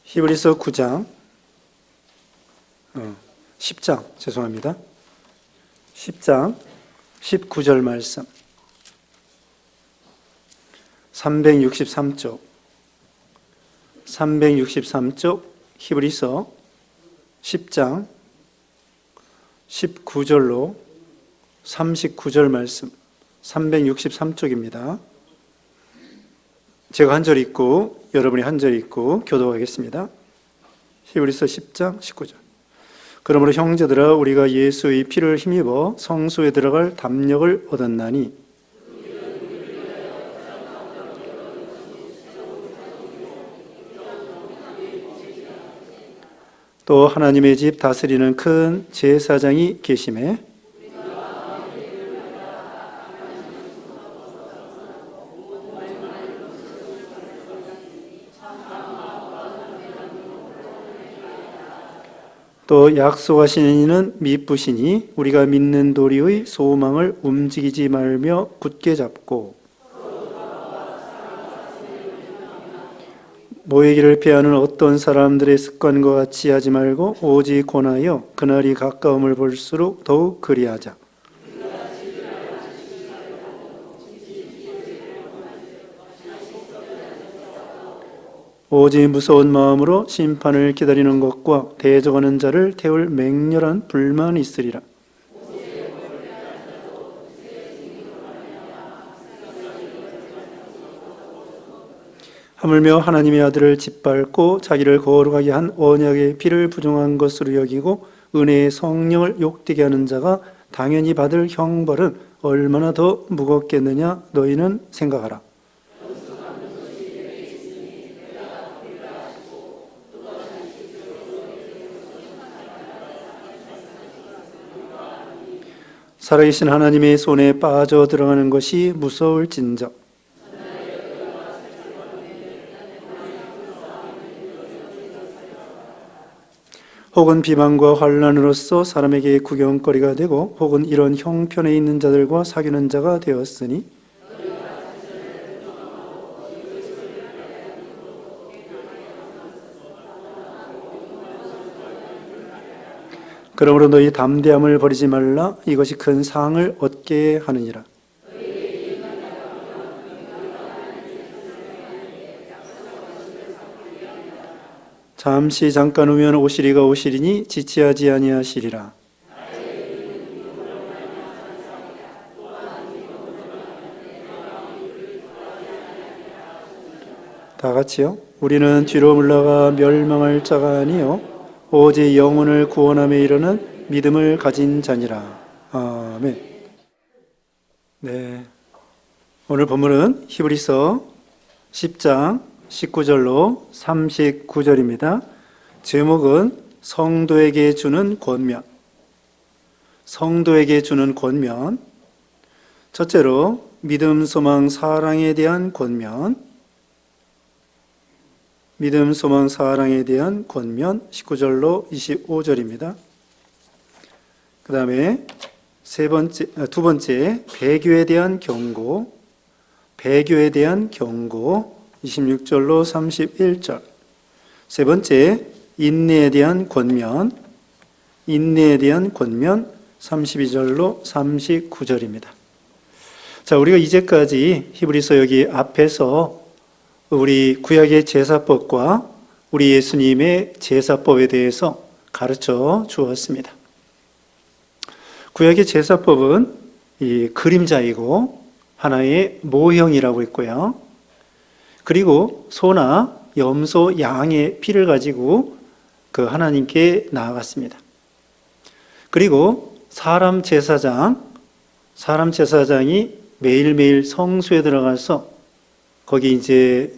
히브리서 9장, 10장, 죄송합니다. 10장 19절 말씀. 363쪽 히브리서 10장 19절로 39절 말씀. 363쪽입니다. 제가 한 절 읽고 여러분이 한 절 읽고 교도하겠습니다. 히브리서 10장 19절. 그러므로 형제들아, 우리가 예수의 피를 힘입어 성소에 들어갈 담력을 얻었나니 또 하나님의 집 다스리는 큰 제사장이 계심에 또 약속하신 이는 미쁘시니 우리가 믿는 도리의 소망을 움직이지 말며 굳게 잡고 모이기를 피하는 어떤 사람들의 습관과 같이 하지 말고 오직 권하여 그날이 가까움을 볼수록 더욱 그리하자. 오직 무서운 마음으로 심판을 기다리는 것과 대적하는 자를 태울 맹렬한 불만이 있으리라. 하물며 하나님의 아들을 짓밟고 자기를 거룩하게 한 언약의 피를 부정한 것으로 여기고 은혜의 성령을 욕되게 하는 자가 당연히 받을 형벌은 얼마나 더 무겁겠느냐 너희는 생각하라. 살아계신 하나님의 손에 빠져 들어가는 것이 무서울진저. 혹은 비방과 환난으로서 사람에게 구경거리가 되고 혹은 이런 형편에 있는 자들과 사귀는 자가 되었으니 그러므로 너희 담대함을 버리지 말라. 이것이 큰 상을 얻게 하느니라. 잠시 잠깐 후면 오시리가 오시리니 지체하지 아니하시리라. 다 같이요. 우리는 뒤로 물러가 멸망할 자가 아니요 오직 영혼을 구원함에 이르는 믿음을 가진 자니라. 아멘. 네. 오늘 본문은 히브리서 10장 19절로 39절입니다. 제목은 성도에게 주는 권면. 성도에게 주는 권면. 첫째로 믿음, 소망, 사랑에 대한 권면. 믿음, 소망, 사랑에 대한 권면 19절로 25절입니다. 그 다음에 두 번째 배교에 대한 경고. 배교에 대한 경고 26절로 31절. 세 번째 인내에 대한 권면. 인내에 대한 권면 32절로 39절입니다. 자, 우리가 이제까지 히브리서 여기 앞에서 우리 구약의 제사법과 우리 예수님의 제사법에 대해서 가르쳐 주었습니다. 구약의 제사법은 이 그림자이고 하나의 모형이라고 했고요. 그리고 소나 염소, 양의 피를 가지고 그 하나님께 나아갔습니다. 그리고 사람 제사장이 매일매일 성소에 들어가서 거기 이제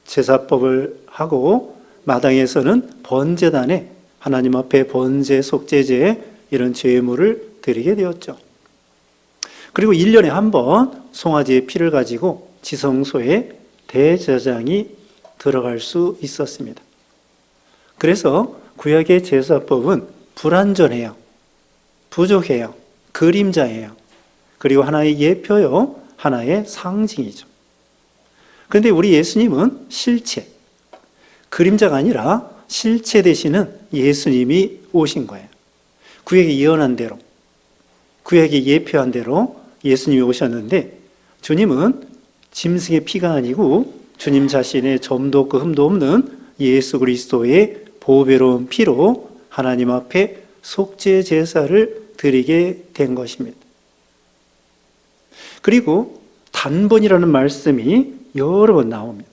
제사법을 하고 마당에서는 번제단에 하나님 앞에 번제, 속죄제 이런 제물을 드리게 되었죠. 그리고 1년에 한 번 송아지의 피를 가지고 지성소에 대제사장이 들어갈 수 있었습니다. 그래서 구약의 제사법은 불완전해요. 부족해요. 그림자예요. 그리고 하나의 예표요. 하나의 상징이죠. 그런데 우리 예수님은 실체, 그림자가 아니라 실체 되시는 예수님이 오신 거예요. 구약에 예언한 대로, 구약에 예표한 대로 예수님이 오셨는데, 주님은 짐승의 피가 아니고 주님 자신의 점도 없고 흠도 없는 예수 그리스도의 보배로운 피로 하나님 앞에 속죄 제사를 드리게 된 것입니다. 그리고 단번이라는 말씀이 여러 번 나옵니다.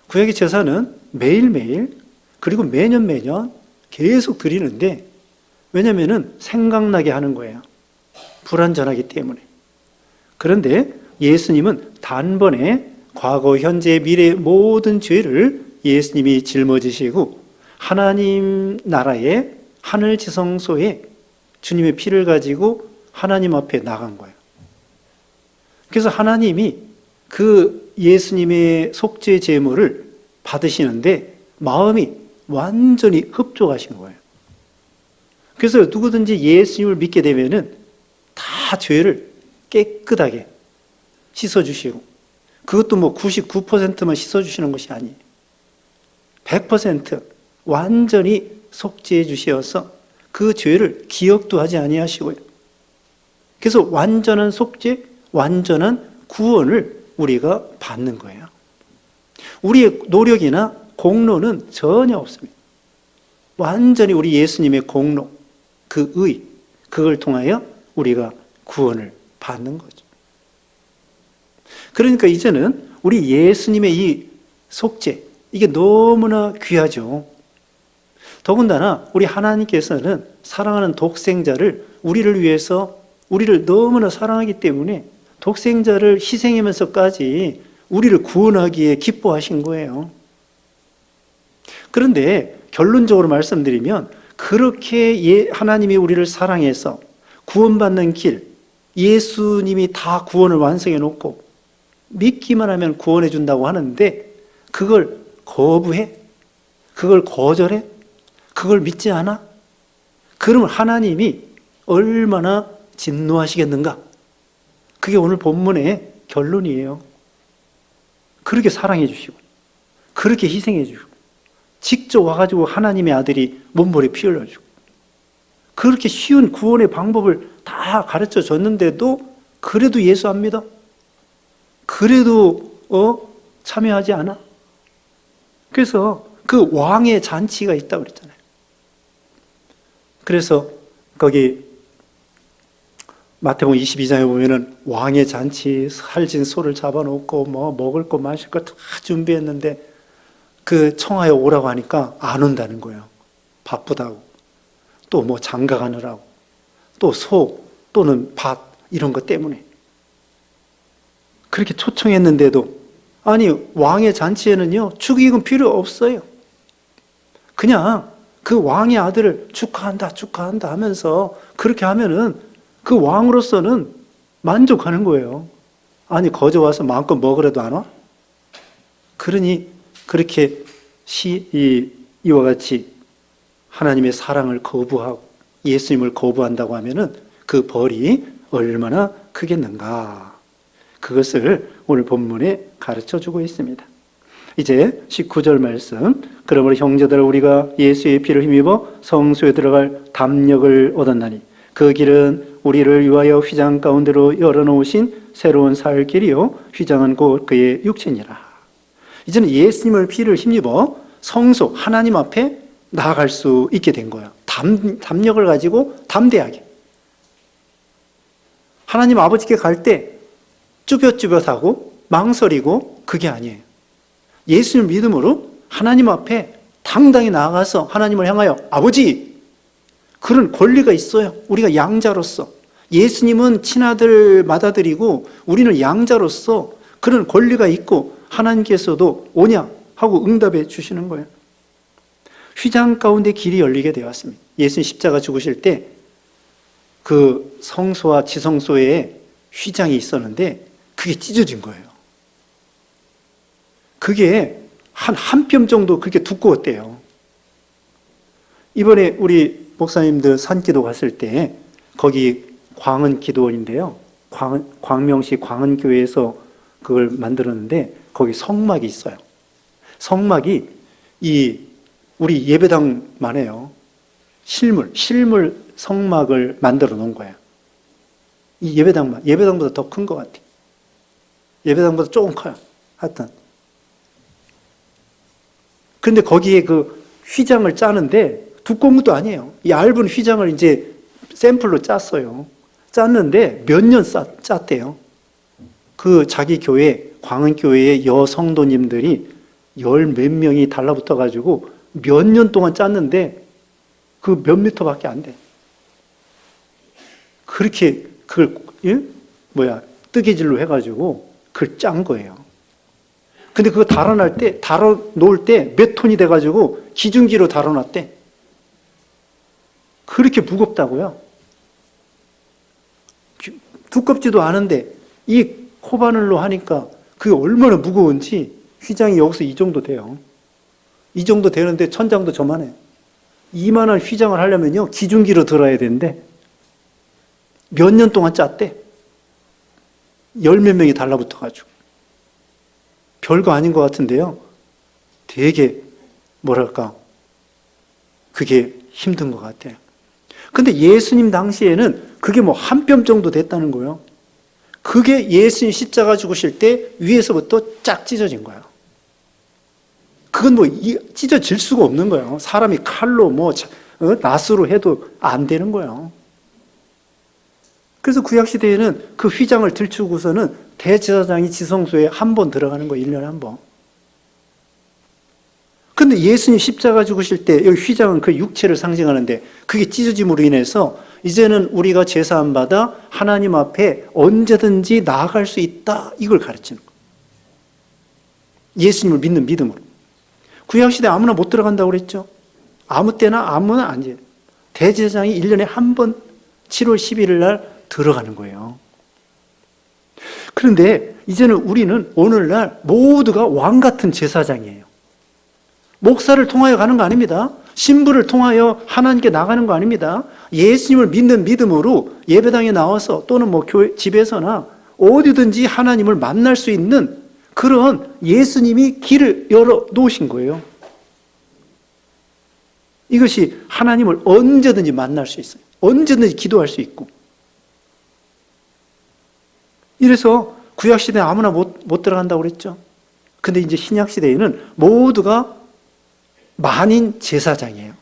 구약의 제사는 매일매일 그리고 매년 계속 드리는데, 왜냐하면 생각나게 하는 거예요. 불완전하기 때문에. 그런데 예수님은 단번에 과거, 현재, 미래의 모든 죄를 예수님이 짊어지시고 하나님 나라의 하늘 지성소에 주님의 피를 가지고 하나님 앞에 나간 거예요. 그래서 하나님이 그 예수님의 속죄 제물을 받으시는데 마음이 완전히 흡족하신 거예요. 그래서 누구든지 예수님을 믿게 되면은 다 죄를 깨끗하게 씻어주시고, 그것도 뭐 99%만 씻어주시는 것이 아니에요. 100% 완전히 속죄해 주시어서 그 죄를 기억도 하지 아니하시고요. 그래서 완전한 속죄, 완전한 구원을 우리가 받는 거예요. 우리의 노력이나 공로는 전혀 없습니다. 완전히 우리 예수님의 공로, 그 의, 그걸 통하여 우리가 구원을 받는 거죠. 그러니까 이제는 우리 예수님의 이 속죄, 이게 너무나 귀하죠. 더군다나 우리 하나님께서는 사랑하는 독생자를 우리를 위해서, 우리를 너무나 사랑하기 때문에 독생자를 희생하면서까지 우리를 구원하기에 기뻐하신 거예요. 그런데 결론적으로 말씀드리면, 그렇게 하나님이 우리를 사랑해서 구원받는 길, 예수님이 다 구원을 완성해 놓고 믿기만 하면 구원해 준다고 하는데, 그걸 거부해? 그걸 거절해? 그걸 믿지 않아? 그러면 하나님이 얼마나 진노하시겠는가? 그게 오늘 본문의 결론이에요. 그렇게 사랑해 주시고, 그렇게 희생해 주시고, 직접 와가지고 하나님의 아들이 몸머리 피 흘려주고, 그렇게 쉬운 구원의 방법을 다 가르쳐 줬는데도 그래도 예수 안 믿어? 그래도 참여하지 않아? 그래서 그 왕의 잔치가 있다고 그랬잖아요. 그래서 거기 마태복음 22장에 보면은 왕의 잔치, 살진 소를 잡아놓고 뭐 먹을 거 마실 거 다 준비했는데 그 청하여 오라고 하니까 안 온다는 거예요. 바쁘다고. 또 뭐 장가 가느라고. 또 소 또는 밭 이런 것 때문에. 그렇게 초청했는데도, 아니 왕의 잔치에는요 축의금 필요 없어요. 그냥 그 왕의 아들을 축하한다 하면서 그렇게 하면은 그 왕으로서는 만족하는 거예요. 아니 거저 와서 마음껏 먹으라도 안 와? 그러니 그렇게 이와 같이 하나님의 사랑을 거부하고 예수님을 거부한다고 하면은 그 벌이 얼마나 크겠는가. 그것을 오늘 본문에 가르쳐 주고 있습니다. 이제 19절 말씀. 그러므로 형제들아, 우리가 예수의 피를 힘입어 성소에 들어갈 담력을 얻었나니 그 길은 우리를 위하여 휘장 가운데로 열어놓으신 새로운 살 길이요 휘장은 곧 그의 육체니라. 이제는 예수님의 피를 힘입어 성소 하나님 앞에 나아갈 수 있게 된 거예요. 담력을 가지고 담대하게. 하나님 아버지께 갈 때 쭈뼛쭈뼛하고 망설이고 그게 아니에요. 예수님 믿음으로 하나님 앞에 당당히 나아가서 하나님을 향하여 아버지, 그런 권리가 있어요. 우리가 양자로서. 예수님은 친아들 맏아들이고 우리는 양자로서 그런 권리가 있고 하나님께서도 오냐 하고 응답해 주시는 거예요. 휘장 가운데 길이 열리게 되었습니다. 예수님 십자가 죽으실 때 그 성소와 지성소에 휘장이 있었는데 그게 찢어진 거예요. 그게 한 뼘 정도 그렇게 두꺼웠대요. 이번에 우리 목사님들 산기도 갔을 때 거기 광은 기도원인데요. 광명시 광은교회에서 그걸 만들었는데 거기 성막이 있어요. 성막이 이 우리 예배당만 해요. 실물 성막을 만들어 놓은 거야. 이 예배당보다 더 큰 것 같아. 예배당보다 조금 커요. 하여튼. 근데 거기에 그 휘장을 짜는데 두꺼운 것도 아니에요. 얇은 휘장을 이제 샘플로 짰어요. 짰는데 몇 년 짰대요. 그 자기 교회, 광흥교회의 여성도님들이 열 몇 명이 달라붙어가지고 몇 년 동안 짰는데 그 몇 미터밖에 안 돼. 그렇게 그걸 뜨개질로 해가지고 그걸 짠 거예요. 근데 그거 달아 놓을 때 몇 톤이 돼가지고 기중기로 달아놨대. 그렇게 무겁다고요. 두껍지도 않은데 이 코바늘로 하니까 그게 얼마나 무거운지 휘장이 여기서 이 정도 돼요. 이 정도 되는데 천장도 저만해. 이만한 휘장을 하려면요 기중기로 들어야 되는데 몇 년 동안 짰대. 열 몇 명이 달라붙어가지고. 별거 아닌 것 같은데요. 되게 그게 힘든 것 같아요. 근데 예수님 당시에는 그게 뭐 한 뼘 정도 됐다는 거예요. 그게 예수님 십자가 죽으실 때 위에서부터 쫙 찢어진 거예요. 그건 뭐 찢어질 수가 없는 거예요. 사람이 칼로 낫으로 해도 안 되는 거예요. 그래서 구약시대에는 그 휘장을 들추고서는 대제사장이 지성소에 한 번 들어가는 거예요. 1년에 한 번. 근데 예수님 십자가 죽으실 때 여기 휘장은 그 육체를 상징하는데 그게 찢어짐으로 인해서 이제는 우리가 제사 안 받아 하나님 앞에 언제든지 나아갈 수 있다. 이걸 가르치는 거예요. 예수님을 믿는 믿음으로. 구약시대 아무나 못 들어간다고 그랬죠. 아무 때나 아무나 아니에요. 대제사장이 1년에 한 번 7월 11일 날 들어가는 거예요. 그런데 이제는 우리는 오늘날 모두가 왕 같은 제사장이에요. 목사를 통하여 가는 거 아닙니다. 신부를 통하여 하나님께 나가는 거 아닙니다. 예수님을 믿는 믿음으로 예배당에 나와서 또는 교회 집에서나 어디든지 하나님을 만날 수 있는 그런 예수님이 길을 열어 놓으신 거예요. 이것이 하나님을 언제든지 만날 수 있어요. 언제든지 기도할 수 있고. 이래서 구약시대에 아무나 못 들어간다고 그랬죠. 근데 이제 신약시대에는 모두가 만인 제사장이에요.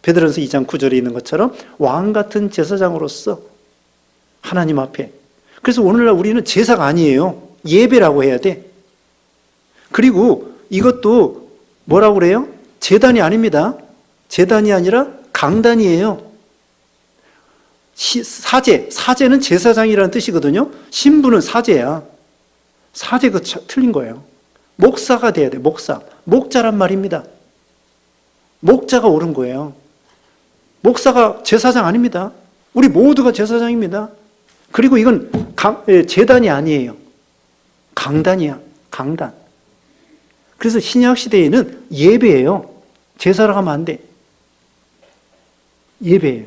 베드로전서 2장 9절에 있는 것처럼 왕 같은 제사장으로서 하나님 앞에. 그래서 오늘날 우리는 제사가 아니에요. 예배라고 해야 돼. 그리고 이것도 뭐라고 그래요? 제단이 아닙니다. 제단이 아니라 강단이에요. 사제는 제사장이라는 뜻이거든요. 신부는 사제야. 사제 틀린 거예요. 목사가 돼야 돼. 목자란 말입니다. 목자가 옳은 거예요. 목사가 제사장 아닙니다. 우리 모두가 제사장입니다. 그리고 이건 제단이 아니에요. 강단이야. 강단. 그래서 신약시대에는 예배예요. 제사라고 하면 안 돼. 예배예요.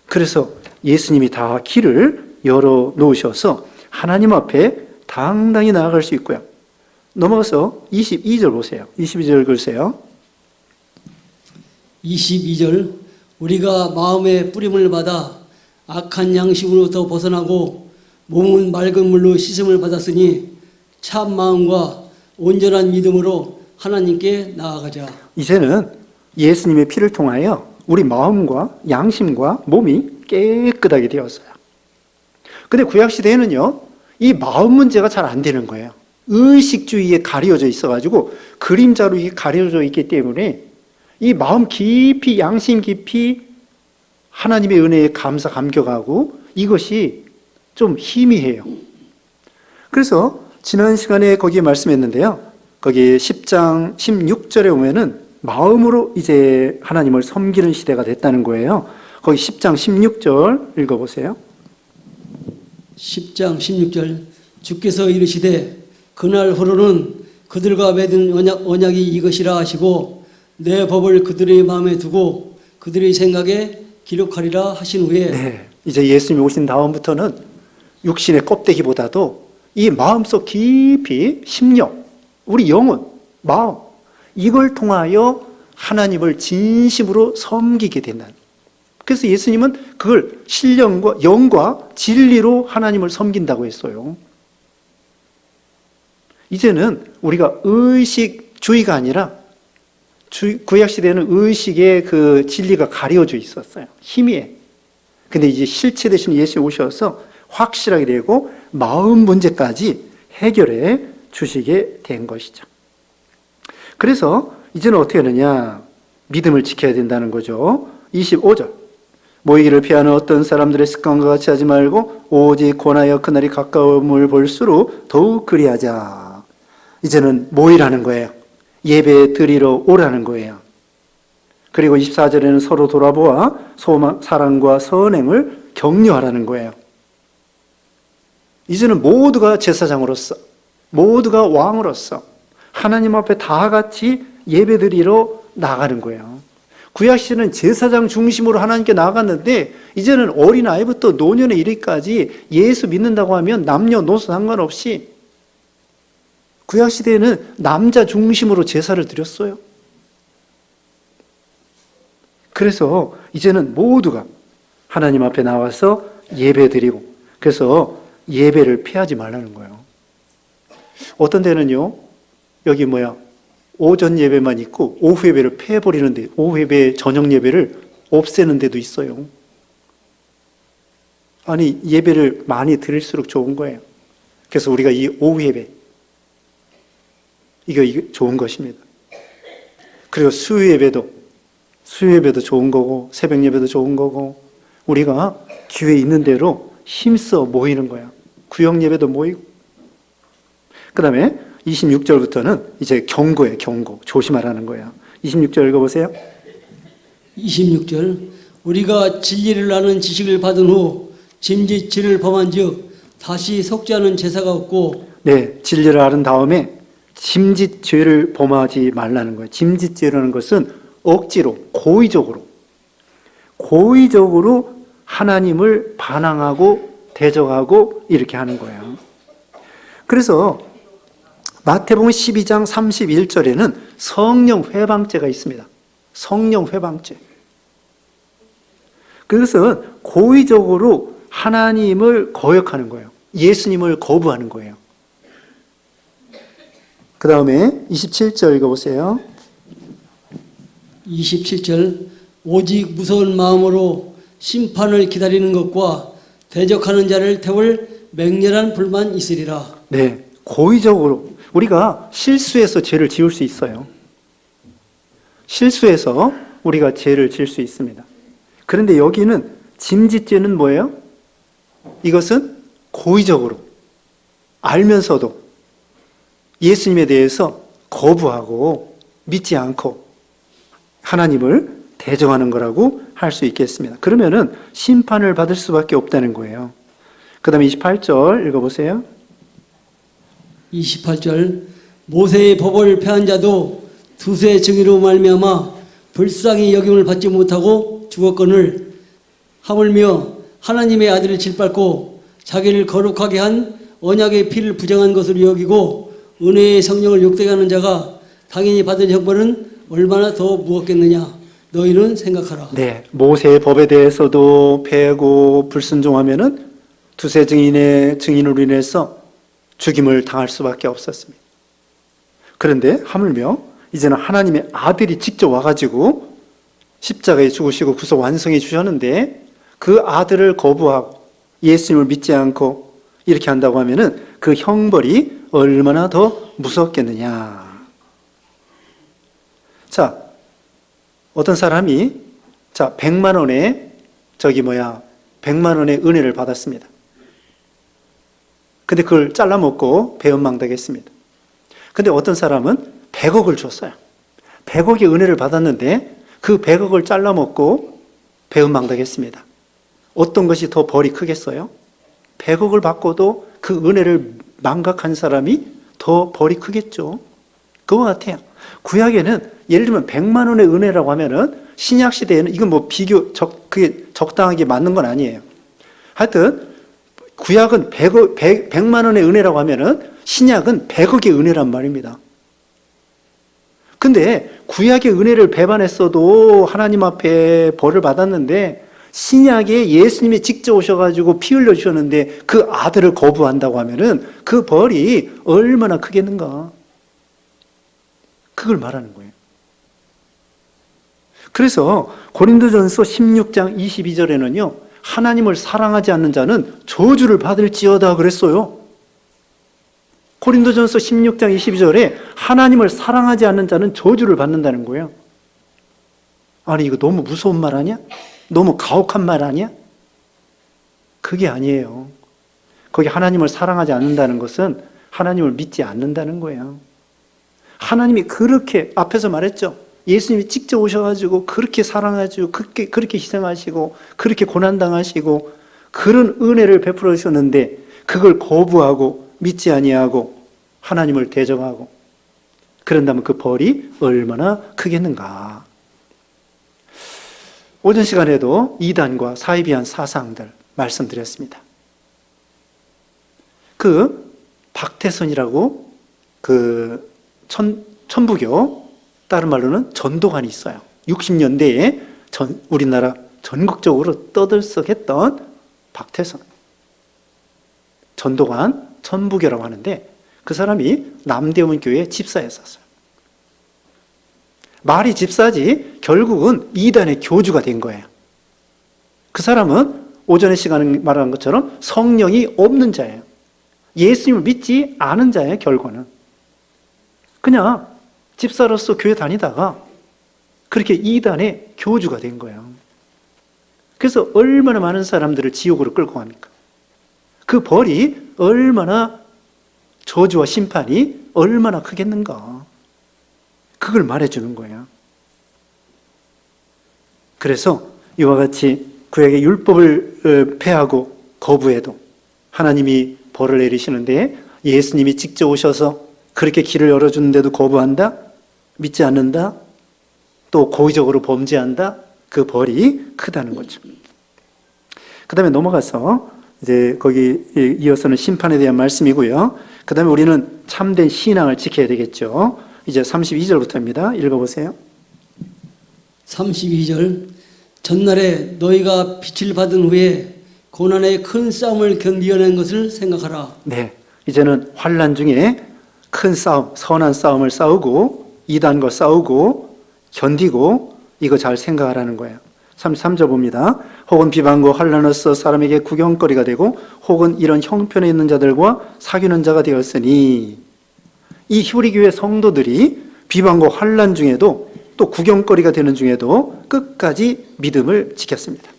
그래서 예수님이 다 길을 열어 놓으셔서 하나님 앞에 당당히 나아갈 수 있고요. 넘어가서 22절 보세요. 22절 글쎄요. 22절 우리가 마음의 뿌림을 받아 악한 양심으로부터 벗어나고 몸은 맑은 물로 씻음을 받았으니 참 마음과 온전한 믿음으로 하나님께 나아가자. 이제는 예수님의 피를 통하여 우리 마음과 양심과 몸이 깨끗하게 되었어요. 근데 구약시대에는요, 이 마음 문제가 잘 안 되는 거예요. 의식주의에 가려져 있어가지고 그림자로 이게 가려져 있기 때문에 이 마음 깊이, 양심 깊이 하나님의 은혜에 감사, 감격하고 이것이 좀 희미해요. 그래서 지난 시간에 거기에 말씀했는데요. 거기 10장 16절에 보면은 마음으로 이제 하나님을 섬기는 시대가 됐다는 거예요. 거기 10장 16절 읽어보세요. 10장 16절 주께서 이르시되 그날후로는 그들과 맺은 언약이 이것이라 하시고 내 법을 그들의 마음에 두고 그들의 생각에 기록하리라 하신 후에 네, 이제 예수님이 오신 다음부터는 육신의 껍데기보다도 이 마음속 깊이 심령, 우리 영혼, 마음 이걸 통하여 하나님을 진심으로 섬기게 된다는. 그래서 예수님은 그걸 신령과 영과 진리로 하나님을 섬긴다고 했어요. 이제는 우리가 의식주의가 아니라 구약시대에는 의식의 그 진리가 가려져 있었어요. 희미해. 근데 이제 실체 되신 예수님 오셔서 확실하게 되고 마음 문제까지 해결해 주시게 된 것이죠. 그래서 이제는 어떻게 하느냐? 믿음을 지켜야 된다는 거죠. 25절. 모이기를 피하는 어떤 사람들의 습관과 같이 하지 말고 오직 권하여 그날이 가까움을 볼수록 더욱 그리하자. 이제는 모이라는 거예요. 예배 드리러 오라는 거예요. 그리고 24절에는 서로 돌아보아 사랑과 선행을 격려하라는 거예요. 이제는 모두가 제사장으로서, 모두가 왕으로서 하나님 앞에 다 같이 예배 드리러 나가는 거예요. 구약시대는 제사장 중심으로 하나님께 나갔는데 이제는 어린아이부터 노년에 이르기까지 예수 믿는다고 하면 남녀노소 상관없이 구약시대에는 남자 중심으로 제사를 드렸어요. 그래서 이제는 모두가 하나님 앞에 나와서 예배 드리고, 그래서 예배를 피하지 말라는 거예요. 어떤 데는요, 여기 오전 예배만 있고 오후 예배를 폐해버리는데, 오후 예배, 저녁 예배를 없애는 데도 있어요. 아니, 예배를 많이 드릴수록 좋은 거예요. 그래서 우리가 이 오후 예배, 이거 좋은 것입니다. 그리고 수요 예배도 좋은 거고, 새벽 예배도 좋은 거고, 우리가 기회 있는 대로 힘써 모이는 거야. 구역 예배도 모이고. 그 다음에 26절부터는 이제 경고예요. 경고. 조심하라는 거야. 26절 읽어보세요. 26절. 우리가 진리를 아는 지식을 받은 후 짐짓죄를 범한 즉 다시 속죄하는 제사가 없고. 네, 진리를 아는 다음에 짐짓죄를 범하지 말라는 거예요. 짐짓죄라는 것은 억지로, 고의적으로 하나님을 반항하고 대적하고 이렇게 하는 거예요. 그래서 마태복음 12장 31절에는 성령 회방죄가 있습니다. 성령 회방죄. 그것은 고의적으로 하나님을 거역하는 거예요. 예수님을 거부하는 거예요. 그 다음에 27절 읽어보세요. 27절. 오직 무서운 마음으로 심판을 기다리는 것과 대적하는 자를 태울 맹렬한 불만 있으리라. 네, 고의적으로. 우리가 실수해서 죄를 지을 수 있어요. 실수해서 우리가 죄를 지을 수 있습니다. 그런데 여기는 짐짓죄는 뭐예요? 이것은 고의적으로, 알면서도 예수님에 대해서 거부하고 믿지 않고 하나님을 대적하는 거라고 할 수 있겠습니다. 그러면은 심판을 받을 수밖에 없다는 거예요. 그 다음에 28절 읽어보세요. 28절. 모세의 법을 폐한 자도 두세 증인으로 말미암아 불쌍히 여김을 받지 못하고 죽었거늘 하물며 하나님의 아들을 짓밟고 자기를 거룩하게 한 언약의 피를 부정한 것으로 여기고 은혜의 성령을 욕되게 하는 자가 당연히 받을 형벌은 얼마나 더 무겁겠느냐. 너희는 생각하라. 네, 모세의 법에 대해서도 폐하고 불순종하면은 두세 증인의 증인으로 인해서 죽임을 당할 수밖에 없었습니다. 그런데 하물며 이제는 하나님의 아들이 직접 와가지고 십자가에 죽으시고 구속 완성해 주셨는데 그 아들을 거부하고 예수님을 믿지 않고 이렇게 한다고 하면은 그 형벌이 얼마나 더 무섭겠느냐. 자, 어떤 사람이 100만 원의 100만 원의 은혜를 받았습니다. 근데 그걸 잘라먹고 배은망덕했습니다. 근데 어떤 사람은 100억을 줬어요. 100억의 은혜를 받았는데 그 100억을 잘라먹고 배은망덕했습니다. 어떤 것이 더 벌이 크겠어요? 100억을 받고도 그 은혜를 망각한 사람이 더 벌이 크겠죠. 그와 같아요. 구약에는 예를 들면 100만 원의 은혜라고 하면은 신약 시대에는 이건 그게 적당하게 맞는 건 아니에요. 하여튼 구약은 100만 원의 은혜라고 하면은 신약은 100억의 은혜란 말입니다. 근데 구약의 은혜를 배반했어도 하나님 앞에 벌을 받았는데 신약에 예수님이 직접 오셔가지고 피 흘려 주셨는데 그 아들을 거부한다고 하면은 그 벌이 얼마나 크겠는가. 그걸 말하는 거예요. 그래서 고린도전서 16장 22절에는요. 하나님을 사랑하지 않는 자는 저주를 받을지어다 그랬어요. 고린도전서 16장 22절에 하나님을 사랑하지 않는 자는 저주를 받는다는 거예요. 아니 이거 너무 무서운 말 아니야? 너무 가혹한 말 아니야? 그게 아니에요. 거기 하나님을 사랑하지 않는다는 것은 하나님을 믿지 않는다는 거예요. 하나님이 그렇게 앞에서 말했죠. 예수님이 직접 오셔가지고 그렇게 사랑하시고 그렇게 희생하시고 그렇게 고난당하시고 그런 은혜를 베풀어 주셨는데 그걸 거부하고 믿지 아니하고 하나님을 대적하고 그런다면 그 벌이 얼마나 크겠는가. 오전 시간에도 이단과 사이비한 사상들 말씀드렸습니다. 그 박태선이라고 그 천부교 다른 말로는 전도관이 있어요. 60년대에 우리나라 전국적으로 떠들썩했던 박태선 전도관 천부교라고 하는데 그 사람이 남대문 교회 집사였었어요. 말이 집사지 결국은 이단의 교주가 된 거예요. 그 사람은 오전에 시간에 말한 것처럼 성령이 없는 자예요. 예수님을 믿지 않은 자예요. 결과는 그냥 집사로서 교회 다니다가 그렇게 이단의 교주가 된 거예요. 그래서 얼마나 많은 사람들을 지옥으로 끌고 갑니까? 그 벌이 얼마나 저주와 심판이 얼마나 크겠는가. 그걸 말해주는 거예요. 그래서 이와 같이 구약의 율법을 폐하고 거부해도 하나님이 벌을 내리시는데 예수님이 직접 오셔서 그렇게 길을 열어주는데도 거부한다? 믿지 않는다? 또 고의적으로 범죄한다? 그 벌이 크다는 거죠. 그 다음에 넘어가서 이제 거기 이어서는 심판에 대한 말씀이고요. 그 다음에 우리는 참된 신앙을 지켜야 되겠죠. 이제 32절부터입니다. 읽어보세요. 32절 전날에 너희가 빛을 받은 후에 고난의 큰 싸움을 견디어낸 것을 생각하라. 네, 이제는 환난 중에 큰 싸움, 선한 싸움을 싸우고 이단과 싸우고 견디고 이거 잘 생각하라는 거예요. 33절 봅니다. 혹은 비방과 환난으로서 사람에게 구경거리가 되고 혹은 이런 형편에 있는 자들과 사귀는 자가 되었으니 이 히브리 교회 성도들이 비방과 환난 중에도 또 구경거리가 되는 중에도 끝까지 믿음을 지켰습니다.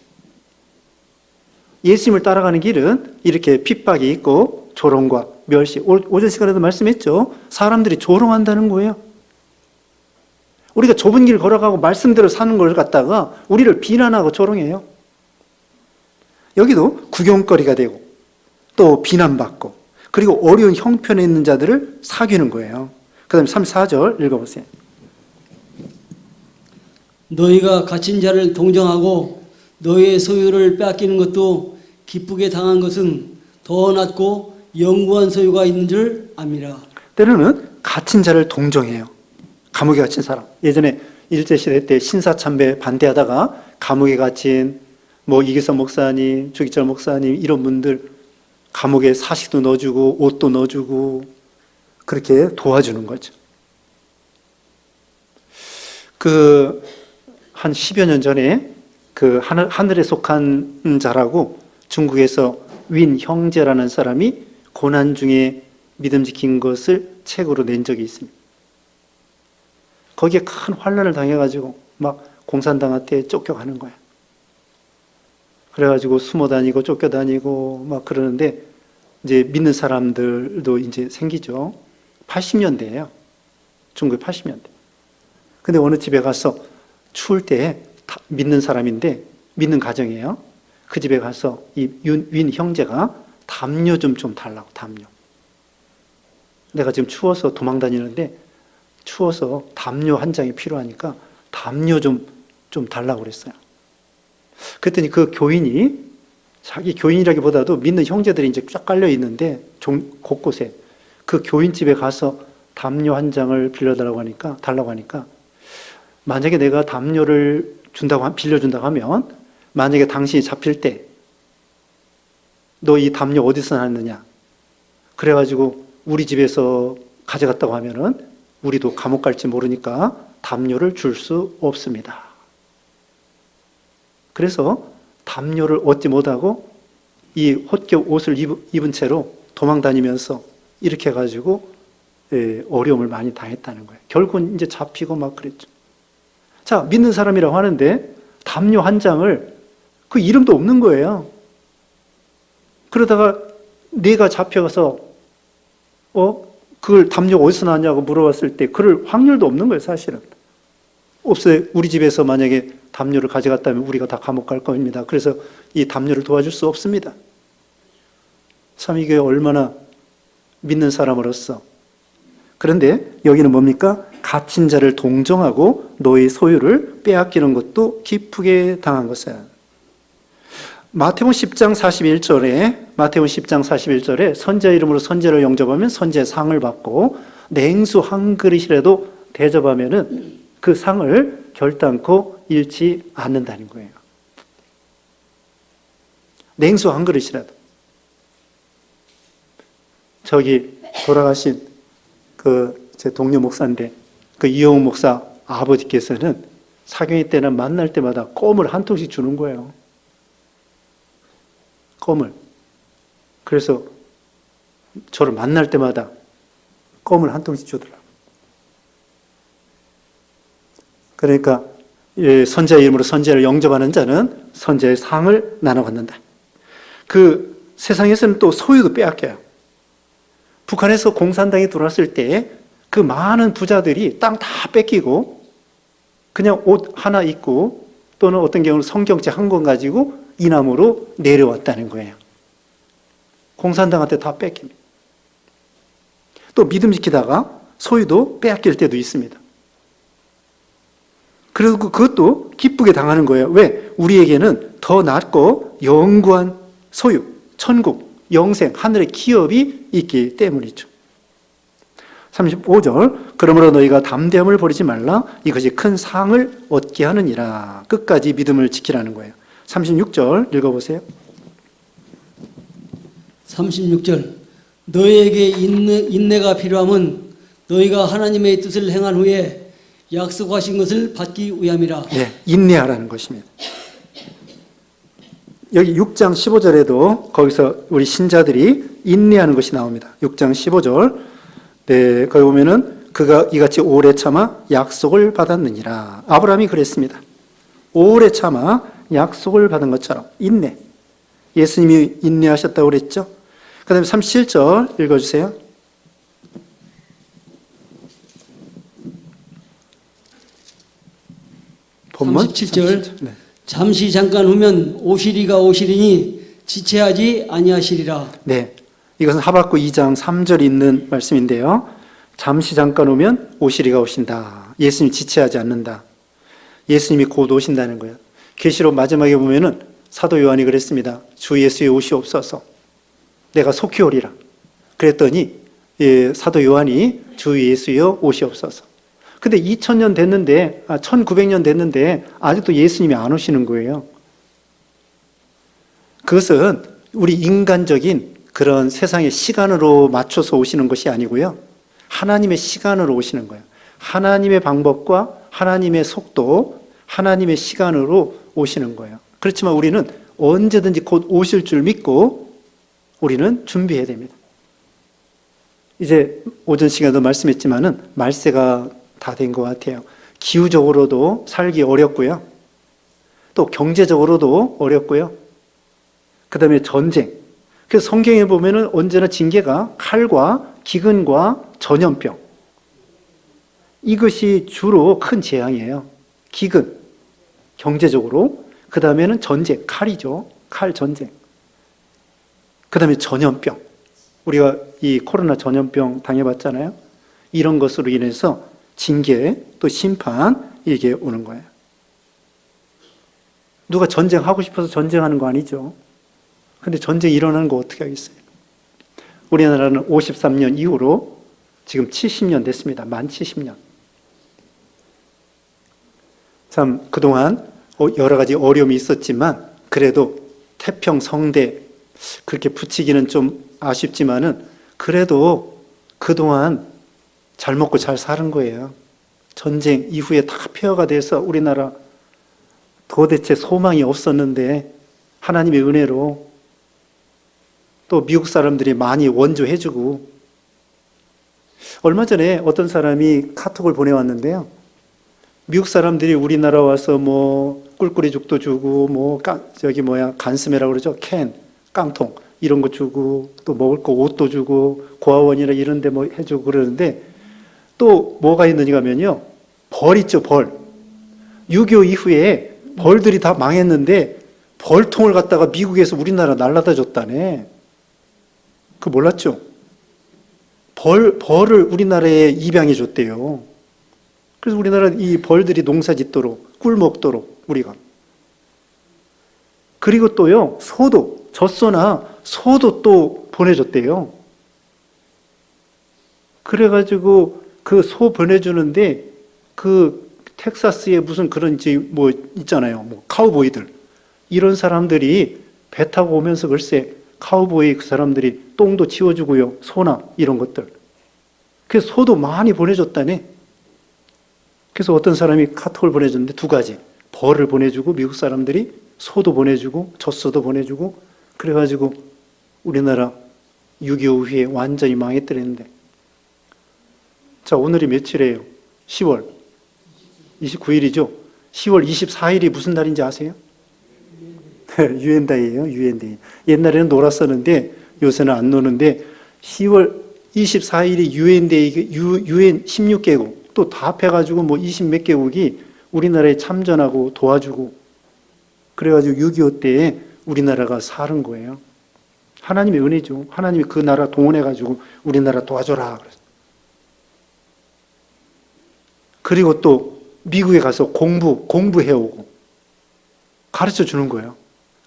예수님을 따라가는 길은 이렇게 핍박이 있고 조롱과 멸시, 오전 시간에도 말씀했죠. 사람들이 조롱한다는 거예요. 우리가 좁은 길 걸어가고 말씀대로 사는 걸 갖다가 우리를 비난하고 조롱해요. 여기도 구경거리가 되고 또 비난받고 그리고 어려운 형편에 있는 자들을 사귀는 거예요. 그 다음에 34절 읽어보세요. 너희가 갇힌 자를 동정하고 너희의 소유를 빼앗기는 것도 기쁘게 당한 것은 더 낫고 영구한 소유가 있는 줄 압니다. 때로는 갇힌 자를 동정해요. 감옥에 갇힌 사람. 예전에 일제시대 때 신사참배 반대하다가 감옥에 갇힌 이기성 목사님, 주기철 목사님 이런 분들 감옥에 사식도 넣어주고 옷도 넣어주고 그렇게 도와주는 거죠. 한 10여 년 전에 하늘에 속한 자라고 중국에서 윈 형제라는 사람이 고난 중에 믿음 지킨 것을 책으로 낸 적이 있습니다. 거기에 큰 환난을 당해가지고 막 공산당한테 쫓겨가는 거야. 그래가지고 숨어 다니고 쫓겨다니고 막 그러는데 이제 믿는 사람들도 이제 생기죠. 80년대예요. 중국의 80년대. 근데 어느 집에 가서 추울 때 믿는 사람인데 믿는 가정이에요. 그 집에 가서 이 윈 형제가 담요 좀 달라고, 담요. 내가 지금 추워서 도망 다니는데 추워서 담요 한 장이 필요하니까 담요 좀 달라고 그랬어요. 그랬더니 그 교인이 자기 교인이라기보다도 믿는 형제들이 이제 쫙 깔려 있는데 곳곳에 그 교인 집에 가서 담요 한 장을 달라고 하니까 만약에 내가 담요를 빌려준다고 하면 만약에 당신이 잡힐 때 너 이 담요 어디서 났느냐? 그래가지고 우리 집에서 가져갔다고 하면은 우리도 감옥 갈지 모르니까 담요를 줄 수 없습니다. 그래서 담요를 얻지 못하고 이 헛겨 옷을 입은 채로 도망 다니면서 이렇게 해가지고 어려움을 많이 당했다는 거예요. 결국은 이제 잡히고 막 그랬죠. 자, 믿는 사람이라고 하는데 담요 한 장을 그 이름도 없는 거예요. 그러다가 내가 잡혀가서 그걸 담요 어디서 나왔냐고 물어봤을 때 그럴 확률도 없는 거예요, 사실은. 없어요. 우리 집에서 만약에 담요를 가져갔다면 우리가 다 감옥 갈 겁니다. 그래서 이 담요를 도와줄 수 없습니다. 참 이게 얼마나 믿는 사람으로서. 그런데 여기는 뭡니까? 갇힌 자를 동정하고 너의 소유를 빼앗기는 것도 기쁘게 당한 것이야. 마태복음 10장 41절에 선자 이름으로 선제를 영접하면 선제 상을 받고 냉수 한 그릇이라도 대접하면은 그 상을 결단코 잃지 않는다는 거예요. 냉수 한 그릇이라도. 저기 돌아가신 제 동료 목사인데 이영웅 목사 아버지께서는 사경회 때는 만날 때마다 껌을 한 통씩 주는 거예요. 껌을. 그래서 저를 만날 때마다 껌을 한 통씩 주더라고요. 그러니까 선자의 이름으로 선제를 영접하는 자는 선제의 상을 나눠 갖는다. 그 세상에서는 또 소유도 빼앗겨요. 북한에서 공산당이 들어왔을 때 그 많은 부자들이 땅 다 뺏기고 그냥 옷 하나 입고 또는 어떤 경우는 성경책 한 권 가지고 이남으로 내려왔다는 거예요. 공산당한테 다 뺏깁니다. 또 믿음 지키다가 소유도 빼앗길 때도 있습니다. 그리고 그것도 기쁘게 당하는 거예요. 왜? 우리에게는 더 낫고 영구한 소유, 천국, 영생, 하늘의 기업이 있기 때문이죠. 35절, 그러므로 너희가 담대함을 버리지 말라. 이것이 큰 상을 얻게 하느니라. 끝까지 믿음을 지키라는 거예요. 36절 읽어보세요. 36절, 너희에게 인내가 필요함은 너희가 하나님의 뜻을 행한 후에 약속하신 것을 받기 위함이라. 네, 인내하라는 것입니다. 여기 6장 15절에도 거기서 우리 신자들이 인내하는 것이 나옵니다. 6장 15절. 네, 거기 보면은 그가 이같이 오래 참아 약속을 받았느니라. 아브라함이 그랬습니다. 오래 참아 약속을 받은 것처럼 인내. 예수님이 인내하셨다고 그랬죠. 그 다음에 37절 읽어주세요. 본문 37절. 네. 잠시 잠깐 후면 오시리니 지체하지 아니하시리라. 네, 이것은 하박국 2장 3절에 있는 말씀인데요. 잠시 잠깐 오면 오시리가 오신다. 예수님이 지체하지 않는다. 예수님이 곧 오신다는 거예요. 계시록 마지막에 보면은 사도 요한이 그랬습니다. 주 예수의 오시옵소서. 내가 속히 오리라. 그랬더니 사도 요한이 주 예수여 오시옵소서. 근데 2000년 됐는데 1900년 됐는데 아직도 예수님이 안 오시는 거예요. 그것은 우리 인간적인 그런 세상의 시간으로 맞춰서 오시는 것이 아니고요. 하나님의 시간으로 오시는 거예요. 하나님의 방법과 하나님의 속도, 하나님의 시간으로 오시는 거예요. 그렇지만 우리는 언제든지 곧 오실 줄 믿고 우리는 준비해야 됩니다. 이제 오전 시간에도 말씀했지만은 말세가 다 된 것 같아요. 기후적으로도 살기 어렵고요. 또 경제적으로도 어렵고요. 그 다음에 전쟁. 그래서 성경에 보면은 언제나 징계가 칼과 기근과 전염병. 이것이 주로 큰 재앙이에요. 기근, 경제적으로. 그 다음에는 전쟁, 칼이죠. 칼 전쟁. 그 다음에 전염병. 우리가 이 코로나 전염병 당해봤잖아요. 이런 것으로 인해서 징계 또 심판 이게 오는 거예요. 누가 전쟁하고 싶어서 전쟁하는 거 아니죠. 근데 전쟁이 일어나는 거 어떻게 하겠어요? 우리나라는 53년 이후로 지금 70년 됐습니다. 만 70년. 참 그동안 여러 가지 어려움이 있었지만 그래도 태평 성대 그렇게 붙이기는 좀 아쉽지만은 그래도 그동안 잘 먹고 잘 사는 거예요. 전쟁 이후에 다 폐허가 돼서 우리나라 도대체 소망이 없었는데 하나님의 은혜로 또 미국 사람들이 많이 원조해주고, 얼마 전에 어떤 사람이 카톡을 보내왔는데요. 미국 사람들이 우리나라 와서 뭐 꿀꿀이죽도 주고 간스메라고 그러죠. 깡통 이런 거 주고 또 먹을 거 옷도 주고 고아원이나 이런 데 뭐 해주고 그러는데 또 뭐가 있느냐 하면요. 벌 있죠, 벌. 6.25 이후에 벌들이 다 망했는데 벌통을 갖다가 미국에서 우리나라 날라다 줬다네. 그거 몰랐죠? 벌을 우리나라에 입양해 줬대요. 그래서 우리나라 이 벌들이 농사 짓도록, 꿀 먹도록 우리가. 그리고 또요, 소도, 젖소나 소도 또 보내줬대요. 그래가지고 그 소 보내주는데 그 텍사스에 무슨 그런 뭐 있잖아요. 뭐 카우보이들. 이런 사람들이 배 타고 오면서 글쎄 카우보이 그 사람들이 똥도 치워주고요. 소나 이런 것들. 그래서 소도 많이 보내줬다네. 그래서 어떤 사람이 카톡을 보내줬는데 두 가지. 벌을 보내주고 미국 사람들이 소도 보내주고 젖소도 보내주고 그래가지고 우리나라 6.25 후에 완전히 망했더랬는데. 자, 오늘이 며칠이에요? 10월 29일이죠. 10월 24일이 무슨 날인지 아세요? 유엔데이예요. 유엔데이. 옛날에는 놀았었는데 요새는 안 노는데 10월 24일이 유엔데이, 유엔 16개국 또 다 합해가지고 뭐 20 몇 개국이 우리나라에 참전하고 도와주고 그래가지고 6.25 때에 우리나라가 살은 거예요. 하나님의 은혜죠. 하나님이 그 나라 동원해가지고 우리나라 도와줘라. 그리고 또 미국에 가서 공부해오고 가르쳐 주는 거예요.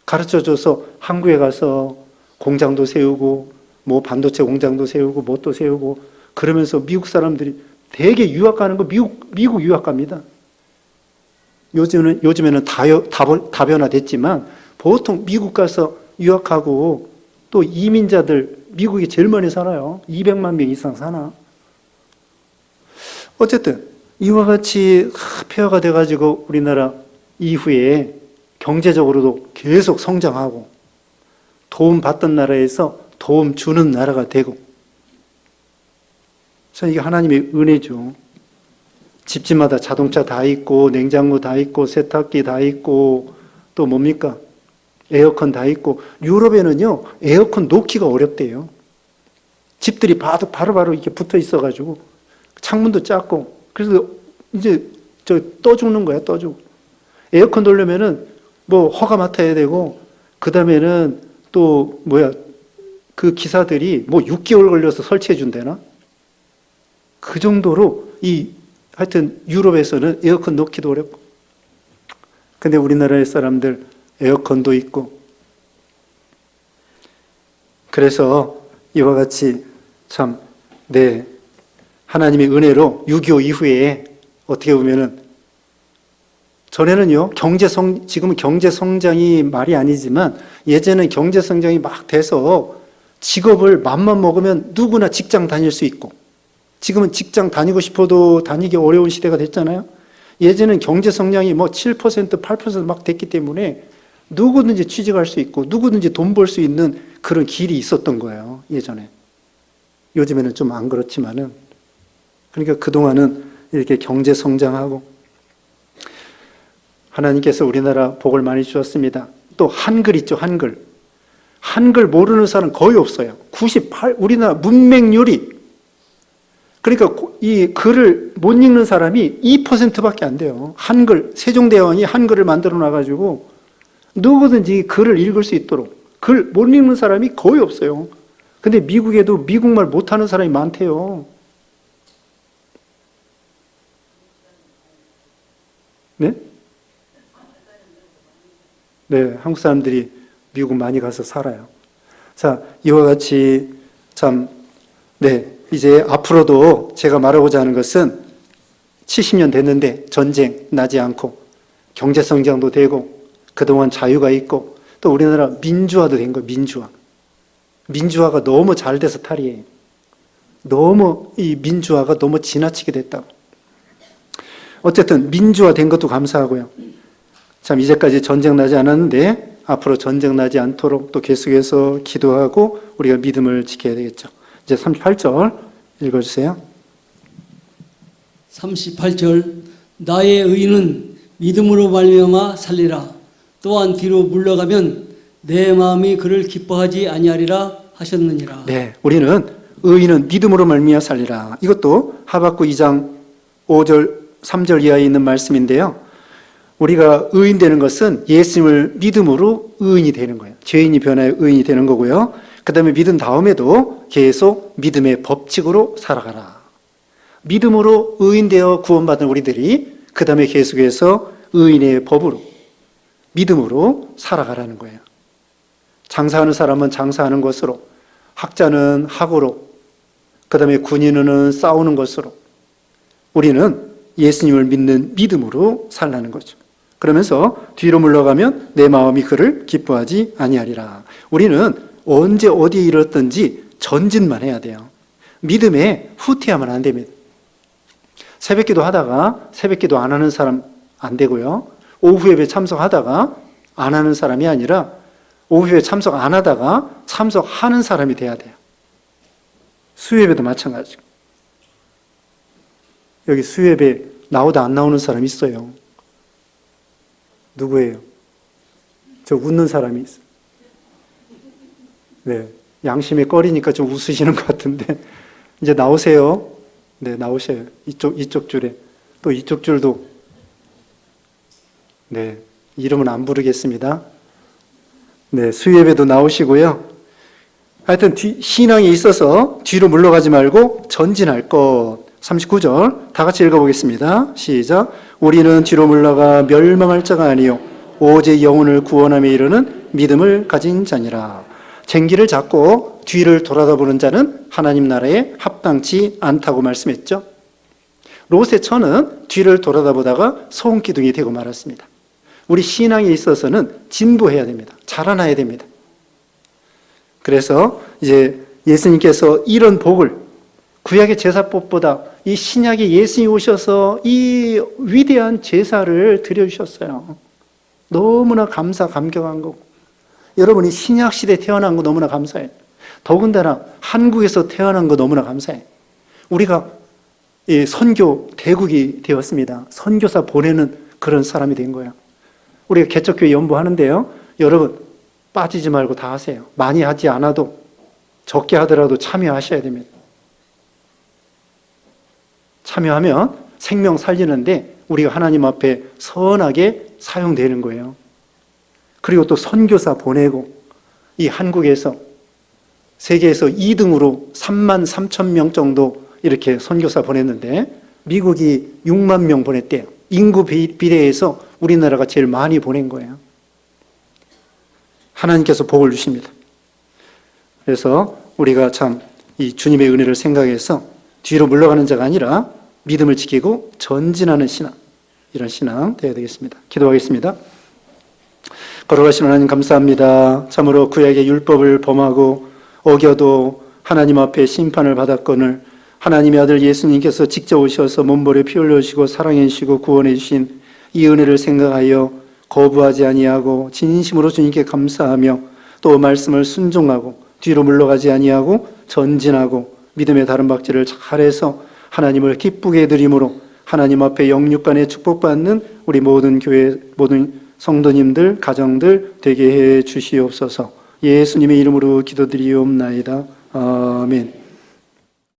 가르쳐 줘서 한국에 가서 공장도 세우고 뭐 반도체 공장도 세우고 뭣도 세우고 그러면서 미국 사람들이 되게 유학 가는 거 미국 유학 갑니다. 요즘에는 다변화됐지만 보통 미국 가서 유학하고 또 이민자들 미국이 제일 많이 살아요. 200만 명 이상 사나. 어쨌든 이와 같이 폐허가 돼가지고 우리나라 이후에 경제적으로도 계속 성장하고 도움 받던 나라에서 도움 주는 나라가 되고 참 이게 하나님의 은혜죠. 집집마다 자동차 다 있고 냉장고 다 있고 세탁기 다 있고 또 뭡니까? 에어컨 다 있고 유럽에는요 에어컨 놓기가 어렵대요. 집들이 바로바로 이렇게 붙어 있어가지고 창문도 작고 그래서 이제 떠 죽는 거야, 떠 죽. 에어컨 돌려면은 뭐 허가 맡아야 되고 그 다음에는 또 그 기사들이 뭐 6개월 걸려서 설치해 준대나? 그 정도로 하여튼 유럽에서는 에어컨 놓기도 어렵고. 근데 우리나라의 사람들 에어컨도 있고. 그래서 이와 같이 참, 하나님의 은혜로 6.25 이후에 어떻게 보면은 전에는요, 지금은 경제 성장이 말이 아니지만 예전에는 경제 성장이 막 돼서 직업을 맘만 먹으면 누구나 직장 다닐 수 있고 지금은 직장 다니고 싶어도 다니기 어려운 시대가 됐잖아요. 예전에는 경제 성장이 뭐 7%, 8%막 됐기 때문에 누구든지 취직할 수 있고 누구든지 돈 벌 수 있는 그런 길이 있었던 거예요. 예전에. 요즘에는 좀 안 그렇지만은 그러니까 그동안은 이렇게 경제 성장하고 하나님께서 우리나라 복을 많이 주셨습니다. 또 한글 있죠, 한글. 한글 모르는 사람 거의 없어요. 우리나라 문맹률이 그러니까 이 글을 못 읽는 사람이 2%밖에 안 돼요. 한글, 세종대왕이 한글을 만들어 놔가지고 누구든지 글을 읽을 수 있도록 글 못 읽는 사람이 거의 없어요. 근데 미국에도 미국말 못하는 사람이 많대요. 네? 네, 한국 사람들이 미국 많이 가서 살아요. 자, 이와 같이 참, 이제 앞으로도 제가 말하고자 하는 것은 70년 됐는데 전쟁 나지 않고 경제 성장도 되고 그동안 자유가 있고 또 우리나라 민주화도 된 거예요. 민주화가 너무 잘 돼서 탈이에요. 너무 이 민주화가 너무 지나치게 됐다고. 어쨌든 민주화된 것도 감사하고요. 참 이제까지 전쟁 나지 않았는데 앞으로 전쟁 나지 않도록 또 계속해서 기도하고 우리가 믿음을 지켜야 되겠죠. 이제 38절 읽어주세요. 38절 나의 의인은 믿음으로 말미암아 살리라. 또한 뒤로 물러가면 내 마음이 그를 기뻐하지 아니하리라 하셨느니라. 네, 우리는 의인은 믿음으로 말미암아 살리라. 이것도 하박국 2장 5절 3절 이하에 있는 말씀인데요. 우리가 의인 되는 것은 예수님을 믿음으로 의인이 되는 거예요. 죄인이 변하여 의인이 되는 거고요. 그 다음에 믿은 다음에도 계속 믿음의 법칙으로 살아가라. 믿음으로 의인되어 구원받은 우리들이 그 다음에 계속해서 의인의 법으로 믿음으로 살아가라는 거예요. 장사하는 사람은 장사하는 것으로, 학자는 학으로, 그 다음에 군인은 싸우는 것으로, 우리는 예수님을 믿는 믿음으로 살라는 거죠. 그러면서 뒤로 물러가면 내 마음이 그를 기뻐하지 아니하리라. 우리는 언제 어디에 이르렀든지 전진만 해야 돼요. 믿음에 후퇴하면 안 됩니다. 새벽기도 하다가 새벽기도 안 하는 사람 안 되고요. 오후 예배 참석하다가 안 하는 사람이 아니라 오후 예배 참석 안 하다가 참석하는 사람이 돼야 돼요. 수요예배도 마찬가지고. 여기 수요예배 나오다 안 나오는 사람 있어요. 누구예요? 저 웃는 사람이 있어요. 네, 양심에 꺼리니까 좀 웃으시는 것 같은데 이제 나오세요. 네, 나오셔요. 이쪽 줄에. 또 이쪽 줄도 네, 이름은 안 부르겠습니다. 네, 수요예배도 나오시고요. 하여튼 신앙에 있어서 뒤로 물러가지 말고 전진할 것. 39절 다 같이 읽어보겠습니다. 시작. 우리는 뒤로 물러가 멸망할 자가 아니요 오직 영혼을 구원함에 이르는 믿음을 가진 자니라. 쟁기를 잡고 뒤를 돌아다보는 자는 하나님 나라에 합당치 않다고 말씀했죠. 롯의 처는 뒤를 돌아다보다가 소음기둥이 되고 말았습니다. 우리 신앙에 있어서는 진보해야 됩니다. 자라나야 됩니다. 그래서 이제 예수님께서 이런 복을 구약의 제사법보다 이 신약의 예수님이 오셔서 이 위대한 제사를 드려주셨어요. 너무나 감격한 거고. 여러분이 신약 시대에 태어난 거 너무나 감사해요. 더군다나 한국에서 태어난 거 너무나 감사해요. 우리가 선교 대국이 되었습니다. 선교사 보내는 그런 사람이 된 거예요. 우리가 개척교회 연부하는데요. 여러분 빠지지 말고 다 하세요. 많이 하지 않아도 적게 하더라도 참여하셔야 됩니다. 참여하면 생명 살리는데 우리가 하나님 앞에 선하게 사용되는 거예요. 그리고 또 선교사 보내고 이 한국에서 세계에서 2등으로 3만 3천 명 정도 이렇게 선교사 보냈는데 미국이 6만 명 보냈대요. 인구 비례해서 우리나라가 제일 많이 보낸 거예요. 하나님께서 복을 주십니다. 그래서 우리가 참 이 주님의 은혜를 생각해서 뒤로 물러가는 자가 아니라 믿음을 지키고 전진하는 신앙, 이런 신앙 되어야 되겠습니다. 기도하겠습니다. 걸어가시는 하나님 감사합니다. 참으로 구약의 율법을 범하고 어겨도 하나님 앞에 심판을 받았거늘 하나님의 아들 예수님께서 직접 오셔서 몸버려 피 흘려주시고 사랑해 주시고 구원해 주신 이 은혜를 생각하여 거부하지 아니하고 진심으로 주님께 감사하며 또 말씀을 순종하고 뒤로 물러가지 아니하고 전진하고 믿음의 다른 박질을 잘해서 하나님을 기쁘게 해드림으로 하나님 앞에 영육간에 축복받는 우리 모든 교회 모든 성도님들 가정들 되게 해 주시옵소서. 예수님의 이름으로 기도드리옵나이다. 아멘.